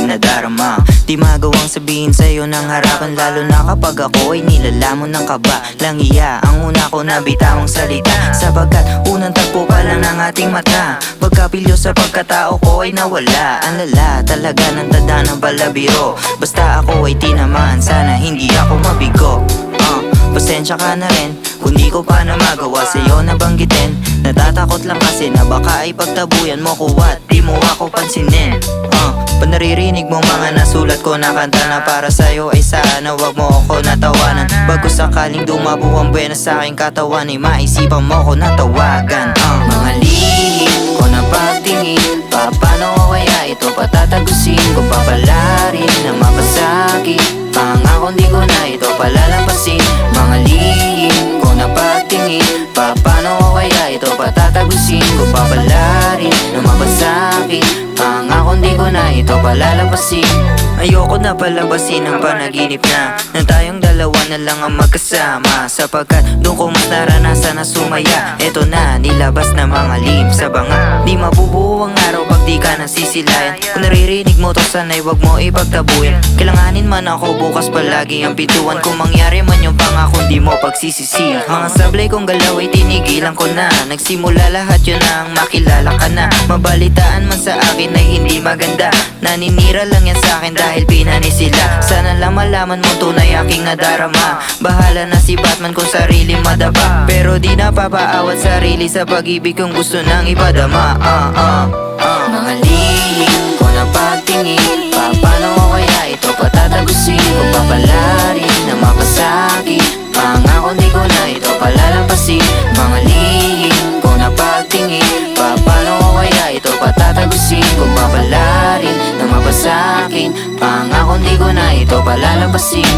aking nadarama. Di magawang sabihin sa'yo ng harapan, lalo na kapag ako ay nilalamon ng kaba. Langya ang una ko na bitawang salita, sapagkat unang tagpo pa lang ng ating mata. Pagkapilyo sa pagkatao ko ay nawala. Ang lala talaga ng tanda ng balabiro. Basta ako ay tinamaan, sana hindi ako mabigo. Pasensya ka na rin kung di ko pa na magawa sa'yo na banggitin. Natatakot lang kasi na baka ay pagtabuyan mo ko at di mo ako pansinin. Panaririnig mong mga nasulat ko na kanta na para sa'yo ay sana wag mo ako natawanan. Bago sakaling dumabo ang buwena sa aking katawan ay maisipan mo ko natawagan. Mga lihim ko na pagtingin, paano ko kaya ito patatagusin? Kung papalarin na mapasakit, pangako di ko na ito palalampasin. Mga lihim ko na pagtingin, paano ko kaya ito patatagusin? Kung papalarin na mapasakit, pangako di ko na ito palalampasin. Ayoko na palabasin ang panaginip na tayong dalawa na lang ang magkasama, sapagkat doon ko mas naranasan na sumaya. Eto na, nilabas na mga lim sa banga. Di mabubuo ang araw pag di ka nasisilayan. Kung naririnig mo to sana'y wag mo ipagtabuyan. Kailanganin man ako bukas palagi ang pintuan. Kung mangyari man yung pangako di mo pagsisisihan. Mga sablay kong galaw ay tinigilan ko na. Nagsimula lahat yun na ang makilala ka na. Mabalitaan man sa akin ay hindi maganda. Naninira lang yan sa akin dahil pinani sila. Sana lang malaman mo tunay aking nadarama. Bahala na si Batman kung sarili madaba, pero di napapaawat sarili sa pag-ibig kung gusto nang ipadama. Mga lihim ko na pagtingin, paano ko kaya ito patatagusin? Kung papalarin na mapasakit, pangako di ko na ito palalampasin. Mga lihim ko na pagtingin, paano ko kaya ito patatagusin? Kung papalarin na mapasakin, pangako di ko na ito palalampasin.